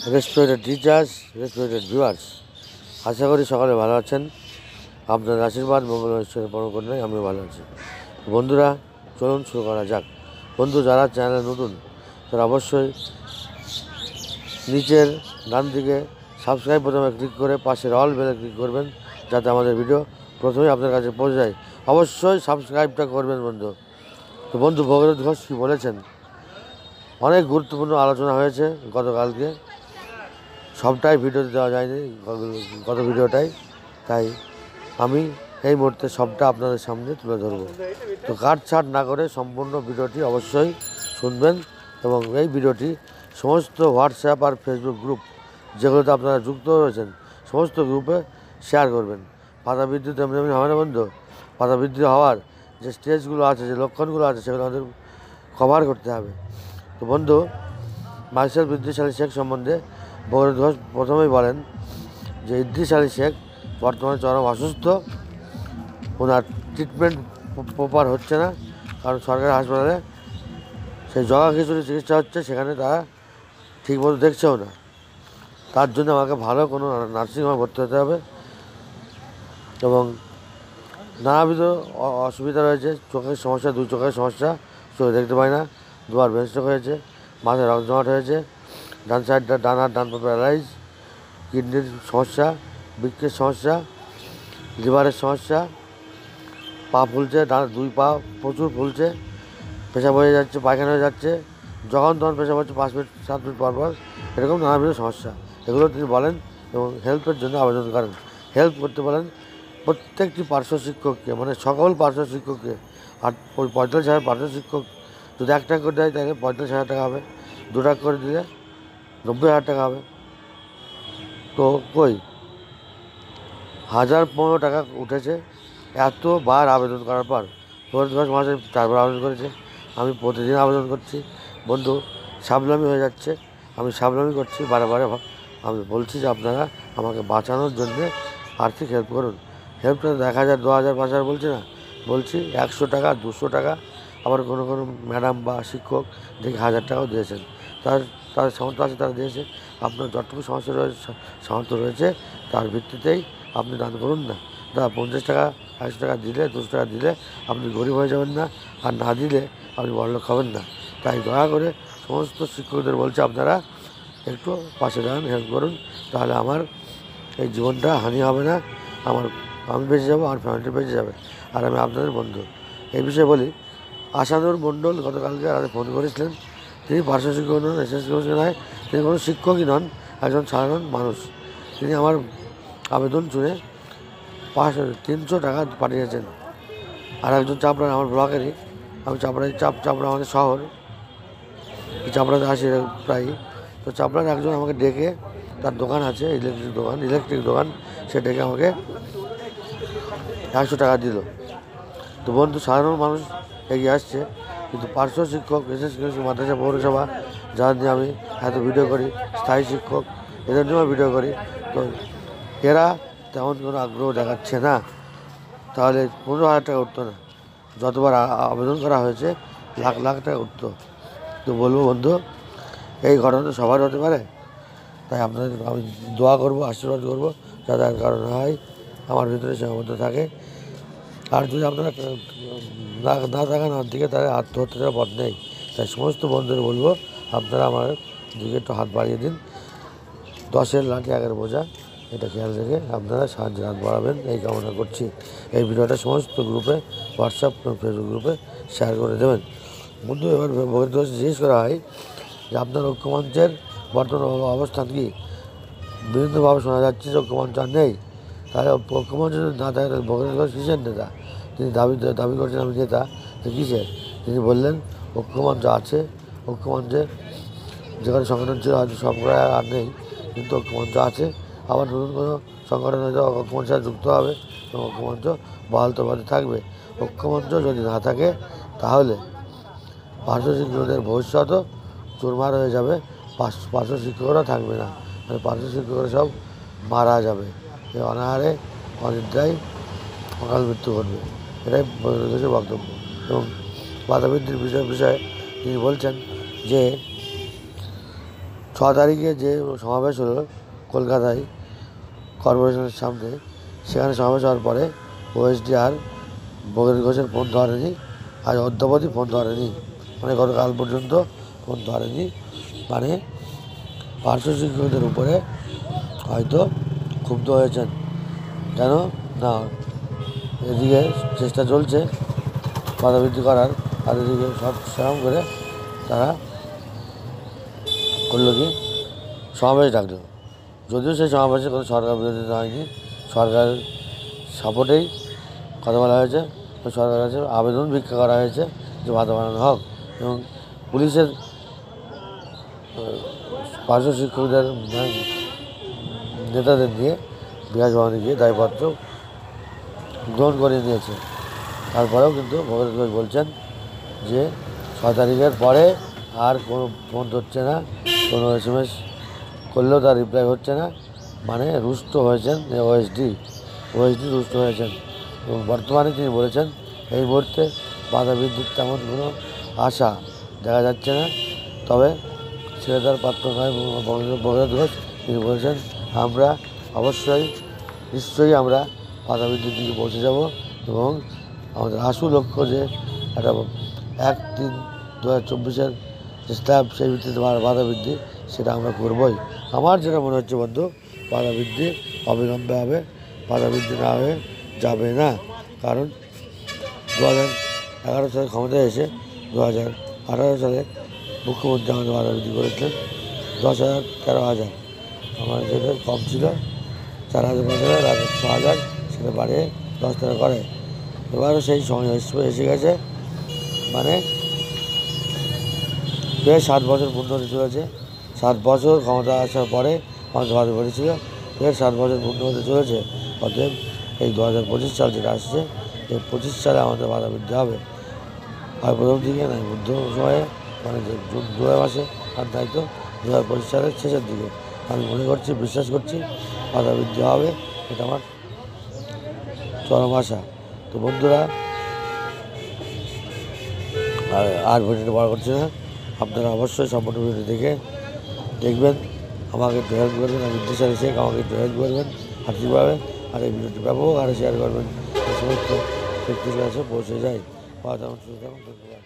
Respected teachers, respected viewers, আশা করি সকালে ভালো আছেন। আপনার আশীর্বাদ মঙ্গল ঈশ্বরের পরম করুণায় আমিও ভালো আছি। বন্ধুরা, চলুন শুরু করা যাক। বন্ধু, যারা চ্যানেলে নতুন তারা অবশ্যই নিচের ডান দিকে সাবস্ক্রাইব বোতামে ক্লিক করে পাশের অল বেলে ক্লিক করবেন, যাতে আমাদের ভিডিও প্রথমেই আপনার কাছে পৌঁছে যায়। অবশ্যই সাবস্ক্রাইবটা করবেন বন্ধু। তো বন্ধু, ভগীরথ ঘোষ কী বলেছেন? অনেক গুরুত্বপূর্ণ আলোচনা হয়েছে গতকালকে, সবটাই ভিডিওতে দেওয়া যায়নি গত ভিডিওটাই, তাই আমি এই মুহূর্তে সবটা আপনাদের সামনে তুলে ধরব। তো কাটছাট না করে সম্পূর্ণ ভিডিওটি অবশ্যই শুনবেন এবং এই ভিডিওটি সমস্ত হোয়াটসঅ্যাপ আর ফেসবুক গ্রুপ যেগুলোতে আপনারা যুক্ত রয়েছেন সমস্ত গ্রুপে শেয়ার করবেন। পাতা বৃদ্ধি তেমনি তেমনি হবে না বন্ধু। পাতা বৃদ্ধি হওয়ার যে স্টেজগুলো আছে, যে লক্ষণগুলো আছে, সেগুলো আমাদের কভার করতে হবে। তো বন্ধু, মাইকেল ইদ্রিস আলী শেখ সম্বন্ধে ভগীরথ ঘোষ প্রথমেই বলেন যে ইদ্রিস আলী শেখ বর্তমানে চরম অসুস্থ। ওনার ট্রিটমেন্ট প্রপার হচ্ছে না, কারণ সরকারি হাসপাতালে সেই জগা খিচুড়ি চিকিৎসা হচ্ছে, সেখানে তারা ঠিকমতো দেখছেও না। তার জন্য আমাকে ভালো কোনো নার্সিংহোমে ভর্তি হতে হবে এবং নানাবিধ অসুবিধা রয়েছে। চোখের সমস্যা, দুই চোখের সমস্যা, চোখে দেখতে পায় না, দুবার ব্রেন স্ট্রোক হয়েছে, মাথায় রক্ত জমাট হয়েছে, ডান সাইডটা ডান হাত ডান পা প্যারালাইজ, কিডনির সমস্যা, বৃক্কের সমস্যা, লিভারের সমস্যা, পা ফুলছে, দুই পা প্রচুর ফুলছে, পেশাব হয়ে যাচ্ছে, পায়খানা হয়ে যাচ্ছে, যখন তখন পেশাব হচ্ছে 5 মিনিট 7 মিনিট পর পর, এরকম নানাবিধ সমস্যা। এগুলো তিনি বলেন এবং হেল্পের জন্য আবেদন করেন। হেল্প করতে বলেন প্রত্যেকটি পার্শ্ব শিক্ষককে, মানে সকল পার্শ্ব শিক্ষককে। আর ওই 45,000 পার্শ্ব শিক্ষক যদি 1 টাকা করে দেয় তাহলে 45,000 টাকা হবে, 2 টাকা করে দিলে 90,000 টাকা হবে। তো কই 1,015 টাকা উঠেছে এতবার আবেদন করার পর। ভগীরথ ঘোষ মাসে 4 বার আবেদন করেছে, আমি প্রতিদিন আবেদন করছি। বন্ধু, সাবলামি হয়ে যাচ্ছে, আমি সাবলামি করছি বারে আমি বলছি যে আপনারা আমাকে বাঁচানোর জন্যে আর্থিক হেল্প করুন। হেল্পটা 1,000 2,000 5,000 বলছি না, বলছি 100 টাকা 200 টাকা। আবার কোনো ম্যাডাম বা শিক্ষক দেখি 1,000 টাকাও দিয়েছেন। তার সামর্থ্য আছে, তারা দিয়েছে। আপনার যতটুকু সামর্থ্য রয়েছে তার ভিত্তিতেই আপনি দান করুন না। 50 টাকা 100 টাকা দিলে, 200 টাকা দিলে আপনি গরিব হয়ে যাবেন না, আর না দিলে আপনি বড়লোক হবেন না। তাই দয়া করে সমস্ত শিক্ষকদের বলছে আপনারা একটু পাশে দাঁড়ান, হেল্প করুন, তাহলে আমার এই জীবনটা হানি হবে না, আমি বেঁচে যাবো, আমার ফ্যামিলি বেঁচে যাবে, আর আমি আপনাদের বন্ধু। এই বিষয়ে বলি, আশানুর মণ্ডল গতকালকে আমাদের ফোন করেছিলেন। তিনি পার্শ্ব শিক্ষক নন, এসএসসি নয়, তিনি কোনো শিক্ষকই নন, একজন সাধারণ মানুষ। তিনি আমার আবেদন শুনে 300 টাকা পাঠিয়েছেন। আর একজন চাপড়া, আমার ব্লকেরই, আমি চাপড়া আমাদের শহর, চাপড়াতে আসি প্রায়। তো চাপড়ার একজন আমাকে ডেকে, তার দোকান আছে, ইলেকট্রিক দোকান, সে ডেকে আমাকে 100 টাকা দিল। তো বন্ধু, সাধারণ মানুষ এগিয়ে আসছে, কিন্তু পার্শ্ব শিক্ষক, এসএসসি মাদ্রাসা পৌরসভা, যারা নিয়ে আমি এত ভিডিও করি, স্থায়ী শিক্ষক, এদের জন্য ভিডিও করি, তো এরা তেমন কোনো আগ্রহ দেখাচ্ছে না। তাহলে 15,000 টাকা উঠতো না, যতবার আবেদন করা হয়েছে লাখ লাখ টাকা উঠতো। তো বলবো বন্ধু, এই ঘটনা সবার হতে পারে, তাই আপনাদের আমি দোয়া করবো, আশীর্বাদ করবো, যাতে আর কারণ হয় আমার ভিতরে সীমাবদ্ধ থাকে। আর যদি আপনারা না থাকেন আমার দিকে, তাহলে আত্মহত্যার পথ নেই। তাই সমস্ত বন্ধুদের বলবো, আপনারা আমার দিকে একটু হাত বাড়িয়ে দিন। 10-এর লাঠি 11 বোঝা, এটা খেয়াল রেখে আপনারা সাহায্যের হাত বাড়াবেন, এই কামনা করছি। এই ভিডিওটা সমস্ত গ্রুপে, হোয়াটসঅ্যাপ ফেসবুক গ্রুপে শেয়ার করে দেবেন। বন্ধু, এবার ভগীরথ ঘোষ জিজ্ঞেস করা হয় যে আপনার ঐক্যমঞ্চের বর্তমান অবস্থান কি? বিভিন্নভাবে শোনা যাচ্ছে যে ঐক্যমঞ্চ আর নেই। তাহলে ঐক্যমঞ্চ যদি না থাকে তাহলে ভগীরথ ঘোষ কিসের নেতা? তিনি দাবি করছেন আমি নেতা, তো কিসের? তিনি বললেন ঐক্যমঞ্চ আছে, ঐক্যমঞ্চে যেখানে সংগঠন ছিল হয়তো সবগুলো আর নেই, কিন্তু ঐক্যমঞ্চ আছে। আবার নতুন কোনো সংগঠন হয়তো ঐক্যমঞ্চের সাথে যুক্ত হবে এবং ঐক্যমঞ্চ বহাল তবিয়তে থাকবে। ঐক্যমঞ্চ যদি না থাকে তাহলে পার্শ্ব শিক্ষকদের ভবিষ্যৎও চুরমার হয়ে যাবে, পার্শ্ব শিক্ষকরা থাকবে না, মানে পার্শ্ব শিক্ষকরা সব মারা যাবে, অনাহারে অনিদ্রায় অকাল মৃত্যু ঘটবে। এটাই দেশের বক্তব্য। এবং পাতাবৃত্তির বিষয়ে তিনি বলছেন যে তারিখে যে সমাবেশ হলো কলকাতায় কর্পোরেশনের সামনে, সেখানে সমাবেশ হওয়ার পরে ওএসডি আর ভগীরথ ঘোষের ফোন ধরেনি, আজ অদ্যাবধি ফোন ধরেনি, মানে গতকাল পর্যন্ত ফোন ধরেনি। মানে পার্শ্ব শিক্ষকদের উপরে হয়তো ক্ষুব্ধ হয়েছেন, কেন না এদিকে চেষ্টা চলছে বাধাবৃদ্ধি করার, আর এদিকে সব সেরকম করে তারা করলো কি সমাবেশ ডাকলো। যদিও সেই সমাবেশে কোনো সরকার বিরোধিতা হয়নি, সরকারের সাপোর্টেই কথা বলা হয়েছে, সরকারের কাছে আবেদন ভিক্ষা করা হয়েছে যে বাধা বানানো হোক, এবং পুলিশের পার্শ্ব শিক্ষকদের নেতাদের নিয়ে বিকাশ ভবনে গিয়ে দায়পত্র গ্রহণ করে নিয়েছে। তারপরেও কিন্তু ভগীরথ ঘোষ বলছেন যে 6 তারিখের পরে আর কোনো ফোন ধরছে না, কোনো SMS করলেও তার রিপ্লাই হচ্ছে না, মানে রুষ্ট হয়েছেন ওএসডি রুষ্ট হয়েছেন। এবং বর্তমানে তিনি বলেছেন এই মুহূর্তে বাধা বিদ্যুৎ তেমন কোনো আশা দেখা যাচ্ছে না, তবে ছেড়ে দেওয়ার পাত্র নয় ভগীরথ ঘোষ। তিনি বলেছেন আমরা নিশ্চয়ই আমরা বাধা বিদ্যুৎ দিকে পৌঁছে যাব, এবং আমাদের আশু লক্ষ্য যে একটা 1/3/2024 যে স্ল্যাব, সেই ভিত্তিতে বাধা বৃদ্ধি, সেটা আমরা করবই। আমার যেটা মনে হচ্ছে বন্ধু, বাধা বৃদ্ধি অবিলম্বে হবে, বাধা বৃদ্ধি না হয়ে যাবে না। কারণ 2011 সালে ক্ষমতায় এসে 2018 সালে মুখ্যমন্ত্রী আমাদের বাধা বৃদ্ধি করেছিলেন 10,000 13,000, আমার যেটা কম ছিল 4,000 5,000 আর 6,000, সেটা বাড়িয়ে 10,000 করে। এবারও সেই সময় এসে গেছে, মানে প্রায় 7 বছর পূর্ণ হতে চলেছে। 7 বছর ক্ষমতা আসার পরে আমাদের বাধা বেড়েছিল, প্রায় 7 বছর পূর্ণ হতে চলেছে। অতএব এই 2025 সাল যেটা আসছে, এই 25 সালে আমাদের বাধা বৃদ্ধি হবে, আর প্রথম দিকে নয়, মধ্য সময়ে, মানে যে জুন জুলাই মাসে, আর দায়িত্ব 2025 সালের শেষের দিকে। আমি মনে করছি, বিশ্বাস করছি বাধা বৃদ্ধি হবে, এটা আমার চরম আশা। তো বন্ধুরা, আর ভিডিওটা বড় করছি না, আপনারা অবশ্যই সম্পূর্ণ ভিডিও দেখবেন, আমাকে একটু হেল্প করবেন, আমি দিশারি শেখ, আমাকে একটু হেল্প করবেন আর্থিকভাবে, আর এই ভিডিওটি ব্যাপক আরে শেয়ার করবেন, সমস্ত ব্যক্তির কাছে পৌঁছে যায়। ধন্যবাদ।